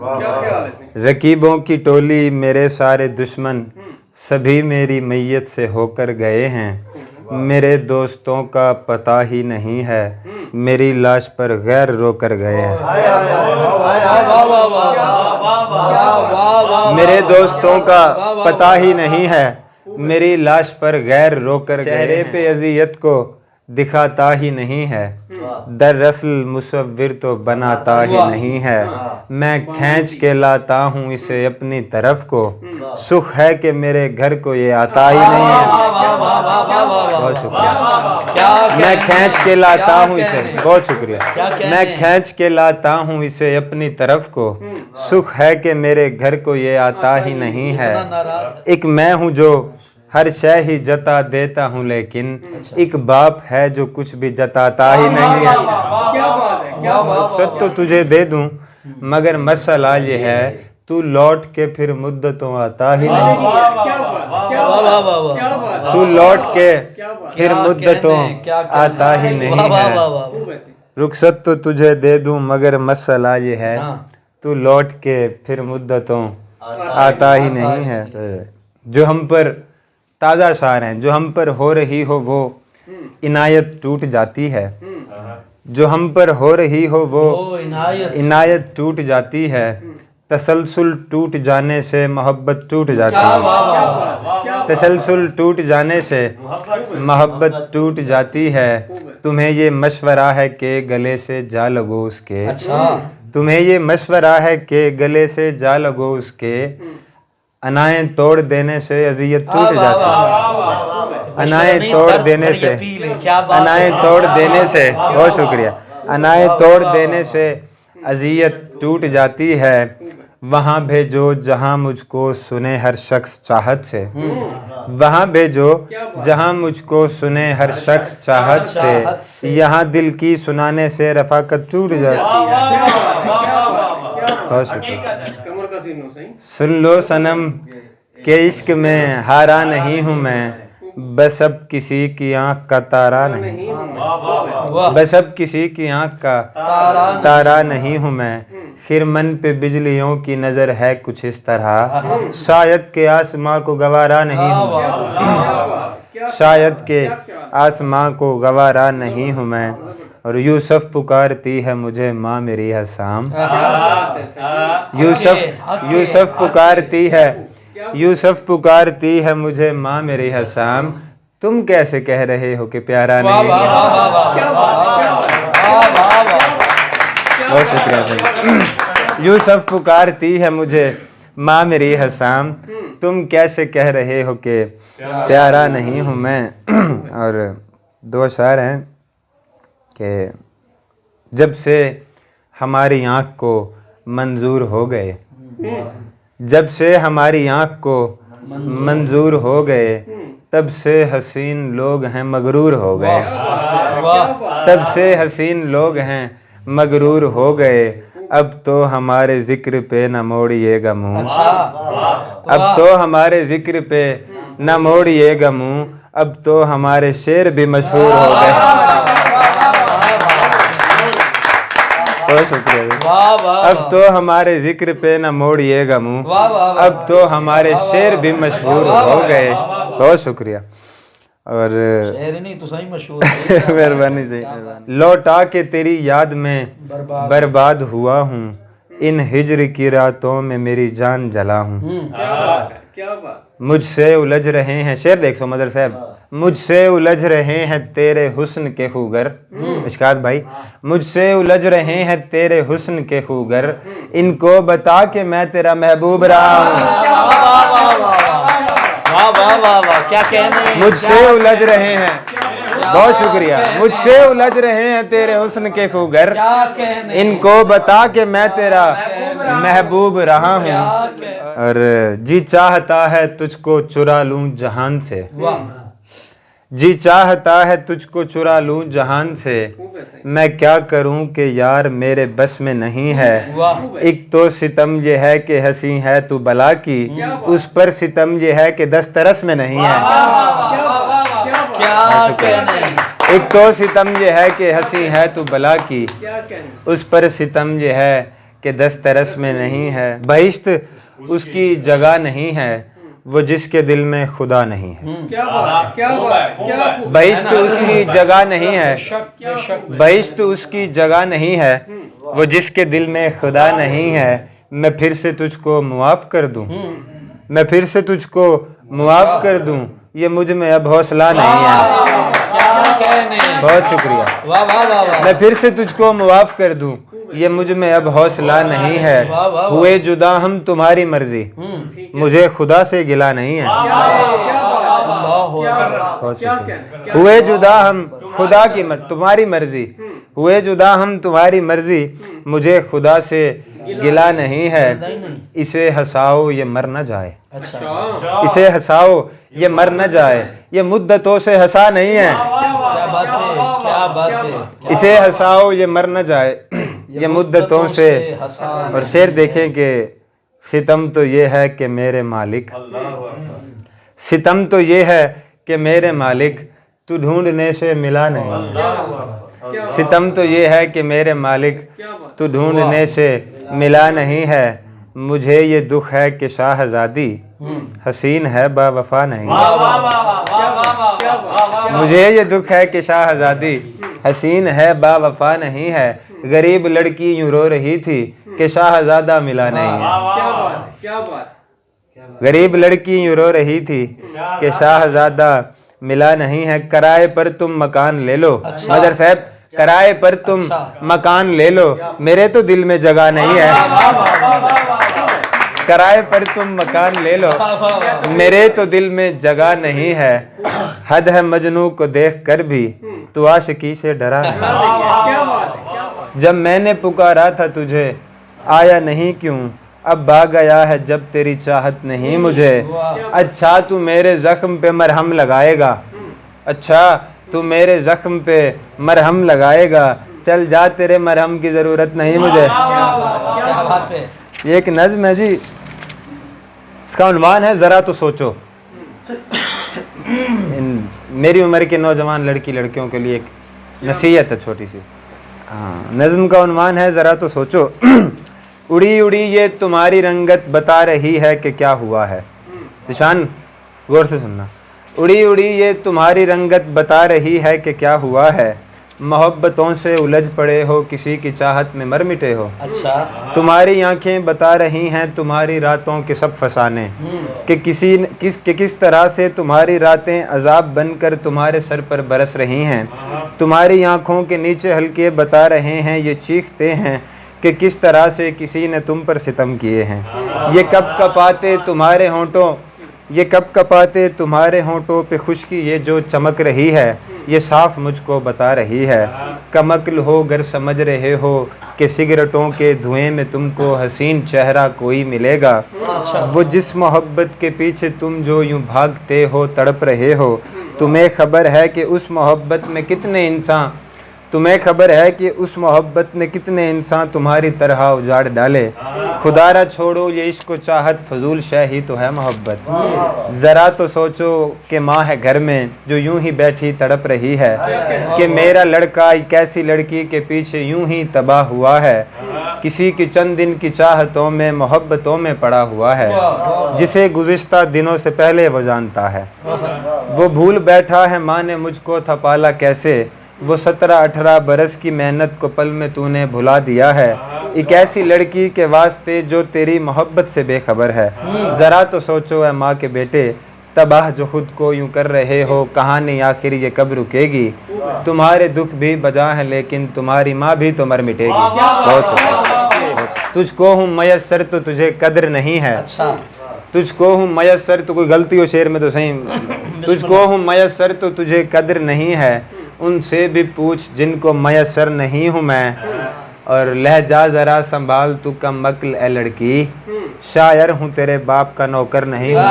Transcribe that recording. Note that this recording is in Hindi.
रकीबों की टोली मेरे सारे दुश्मन सभी मेरी मैयत से होकर गए हैं। मेरे दोस्तों का पता ही नहीं है, मेरी लाश पर गैर रोकर गए हैं। मेरे दोस्तों का पता ही नहीं है, मेरी लाश पर गैर रोकर चेहरे पे अज़ियत को दिखाता ही नहीं है। दरअसल मुसव्विर तो बनाता ही नहीं है। मैं खींच के लाता हूँ इसे अपनी तरफ को, सुख है कि मेरे घर को ये आता ही नहीं है। बहुत शुक्रिया। मैं खींच के लाता हूँ इसे, बहुत शुक्रिया। मैं खींच के लाता हूँ इसे अपनी तरफ को, सुख है कि मेरे घर को ये आता ही नहीं है। एक मैं हूँ जो हर शय ही जता देता हूँ, लेकिन एक बाप है जो कुछ भी जताता ही नहीं है। सब तो तुझे दे दूं मगर मसला ये है, तू लौट के फिर मुद्दतों आता ही नहीं। तू लौट के फिर मुद्दतों आता ही नहीं है। रुखसत तो तुझे दे दूं मगर मसला ये है, तू लौट के फिर मुद्दतों आता ही नहीं है। जो हम पर ताज़ा शार हैं, जो हम पर हो रही हो वो इनायत टूट जाती है। जो हम पर हो रही हो वो इनायत टूट जाती है। तसलसल टूट जाने से मोहब्बत टूट जाती है। तसलसल टूट जाने से मोहब्बत टूट जाती है। तुम्हें ये मशवरा है कि गले से जा लगो उसके। तुम्हें ये मशवरा है कि गले से जा लगो उसके। अनाएं तोड़ देने से अज़ियत टूट जाती है। अनाएं तोड़ देने से, अनाएं तोड़ देने से, बहुत शुक्रिया। अनाएं तोड़ देने से अज़ियत टूट जाती है। वहाँ भेजो जहाँ मुझको सुने हर शख्स चाहत से। वहाँ भेजो जहाँ मुझको सुने हर शख्स चाहत से। यहाँ दिल की सुनाने से रफ़ाकत टूट जाती है। बहुत शुक्रिया। सुन लो सनम के इश्क में हारा नहीं हूँ मैं, बस अब किसी की आँख का तारा नहीं। बस अब किसी की आँख का तारा नहीं हूँ मैं। खिरमन पे बिजलियों की नज़र है कुछ इस तरह, शायद के आसमां को गवारा नहीं हूँ। शायद के आसमां को गवारा नहीं हूँ मैं। और यूसुफ पुकारती है मुझे माँ मेरी हसाम। यूसुफ पुकारती है, यूसुफ पुकारती है मुझे माँ मेरी हसाम। तुम कैसे कह रहे हो कि प्यारा नहीं। बहुत शुक्रिया भाई। यूसुफ पुकारती है मुझे माँ मेरी हसाम। तुम कैसे कह रहे हो कि प्यारा नहीं हूँ मैं। और दो शायर हैं कि जब से हमारी आँख को मंजूर हो गए, जब से हमारी आँख को मंजूर हो गए, तब से हसीन लोग हैं मगरूर हो गए। तब से हसीन लोग हैं मगरूर हो गए। अब तो हमारे जिक्र पे न मोड़िएगा मुँह। अब तो हमारे जिक्र पे न मोड़िएगा मुँह। अब तो हमारे शेर भी मशहूर हो गए। बहुत शुक्रिया। अब तो हमारे जिक्र पे न मोड़िएगा मुँह। अब तो हमारे शेर भी मशहूर हो गए। बहुत शुक्रिया। और नहीं तो सही मशहूर। मेहरबानी से लौटा के तेरी याद में बर्बाद हुआ हूँ। इन हिज्र की रातों में मेरी जान जला हूँ। मुझसे उलझ रहे हैं, शेर देख सो मदर साहब। मुझसे उलझ रहे हैं तेरे हुस्न के खूगर। इश्कात भाई, मुझसे उलझ रहे हैं तेरे हुस्न के खूगर। इनको बता के मैं तेरा महबूब रहा हूँ। वाह वाह वाह वाह, क्या कहने। मुझसे उलझ रहे हैं, बहुत शुक्रिया। मुझसे उलझ रहे हैं तेरे हुस्न के खूगर। इनको बता के मैं तेरा महबूब रहा हूँ। और जी चाहता है तुझको चुरा लूं जहान से। जी चाहता है तुझको चुरा लूं जहान से। मैं क्या करूं कि यार मेरे बस में नहीं है। एक तो सितम ये है कि हंसी है तू बला की, उस पर सितम ये है कि दस्तरस में नहीं है। क्या एक तो सितम ये है कि हंसी है तू बला की, उस पर सितम ये है के दस्तरस में नहीं है। बहिश्त उसकी जगह नहीं है वो जिसके दिल में खुदा नहीं है। क्या बात, क्या बात, क्या बात। बहिश्त उसकी जगह नहीं है, बहिश्त उसकी जगह नहीं है वो जिसके दिल में खुदा नहीं है। मैं फिर से तुझको मुआफ कर दूं, मैं फिर से तुझको मुआफ कर दूं, ये मुझ में अब हौसला नहीं है। क्या कहने। बहुत शुक्रिया। वाह वाह वाह वाह। मैं फिर से तुझको मुआफ कर दूं, ये मुझ में अब हौसला नहीं है। हुए जुदा हम तुम्हारी मर्जी, मुझे खुदा से गिला नहीं है। हुए जुदा हम खुदा की तुम्हारी मर्जी, हुए जुदा हम तुम्हारी मर्जी, मुझे खुदा से गिला नहीं है। इसे हंसाओ ये मर न जाए, इसे हंसाओ ये मर न जाए, ये मुद्दतों से हंसा नहीं है। क्या बात है, क्या बात है। इसे हंसाओ ये मर न जाए, ये मुद्दतों से। और शेर देखें कि सितम तो ये है कि मेरे मालिक, सितम तो ये है कि मेरे मालिक, तू ढूंढने से मिला नहीं। सितम तो ये है कि मेरे मालिक, तू ढूंढने से मिला नहीं है। मुझे ये दुख है कि शाहजादी हसीन है बावफा नहीं। मुझे ये दुख है कि शाहजादी हसीन है बावफा नहीं है। गरीब लड़की यूं रो रही थी कि शाहजादा मिला नहीं है। क्या बात, क्या बात। गरीब लड़की यूं रो रही थी कि शाहजादा मिला नहीं है। किराए पर तुम मकान ले लो, मदर साहब किराए पर तुम मकान ले लो, मेरे तो दिल में जगह नहीं है। किराए पर तुम मकान ले लो, मेरे तो दिल में जगह नहीं है। हद है मजनू को देख कर भी तू आशिकी से डरा नहीं। क्या बात। जब मैंने पुकारा था तुझे आया नहीं क्यों, अब भाग गया है जब तेरी चाहत नहीं मुझे। अच्छा तू मेरे जख्म पे मरहम लगाएगा, अच्छा तू मेरे जख्म पे मरहम लगाएगा, चल जा तेरे मरहम की ज़रूरत नहीं मुझे। क्या बात है। ये एक नज़्म है जी, इसका उन्वान है ज़रा तो सोचो। मेरी उम्र के नौजवान लड़की लड़कियों के लिए एक नसीहत है छोटी सी। हाँ, नज़्म का उन्वान है ज़रा तो सोचो। उड़ी उड़ी ये तुम्हारी रंगत बता रही है कि क्या हुआ है। निशान गौर से सुनना। उड़ी उड़ी ये तुम्हारी रंगत बता रही है कि क्या हुआ है। मोहब्बतों से उलझ पड़े हो, किसी की चाहत में मर मिटे हो। अच्छा। तुम्हारी आंखें बता रही हैं तुम्हारी रातों के सब फसाने, कि किस तरह से तुम्हारी रातें अजाब बनकर तुम्हारे सर पर बरस रही हैं। तुम्हारी आंखों के नीचे हल्के बता रहे हैं ये चीखते हैं कि किस तरह से किसी ने तुम पर सितम किए हैं। ये कब कपाते तुम्हारे होंठों, ये कब कपाते तुम्हारे होंठों पे खुश्की ये जो चमक रही है, ये साफ मुझको बता रही है। कमक्ल हो गर समझ रहे हो कि सिगरेटों के धुएं में तुमको हसीन चेहरा कोई मिलेगा। वो जिस मोहब्बत के पीछे तुम जो यूं भागते हो तड़प रहे हो, तुम्हें खबर है कि उस मोहब्बत में कितने इंसान, तुम्हें खबर है कि उस मोहब्बत ने कितने इंसान तुम्हारी तरह उजाड़ डाले। खुदारा छोड़ो ये इश्क चाहत फजूल शय ही तो है मोहब्बत। ज़रा तो सोचो कि माँ है घर में जो यूं ही बैठी तड़प रही है, कि मेरा लड़का एक ऐसी लड़की के पीछे यूं ही तबाह हुआ है। किसी की चंद दिन की चाहतों में मोहब्बतों में पड़ा हुआ है, जिसे गुज़िश्ता दिनों से पहले वो जानता है। वो भूल बैठा है माँ ने मुझको था पाला कैसे, वो 17-18 बरस की मेहनत को पल में तूने भुला दिया है। एक ऐसी लड़की के वास्ते जो तेरी मोहब्बत से बेखबर है। ज़रा तो सोचो है माँ के बेटे, तबाह जो खुद को यूं कर रहे हो, कहानी आखिर ये कब रुकेगी। तुम्हारे दुख भी बजा हैं लेकिन तुम्हारी माँ भी तो मर मिटेगी। बहुत शुक्रिया। तुझको हूँ मयस्सर तो तुझे कदर नहीं है। तुझको हूँ मयस्सर तो कोई गलती हो शेर में तो सही। तुझको हूँ मयस्सर तो तुझे कदर नहीं है, उनसे भी पूछ जिनको मयस्सर नहीं हूँ मैं। और लहजा ज़रा संभाल तू कम अक्ल ए लड़की, शायर हूँ तेरे बाप का नौकर नहीं हूँ।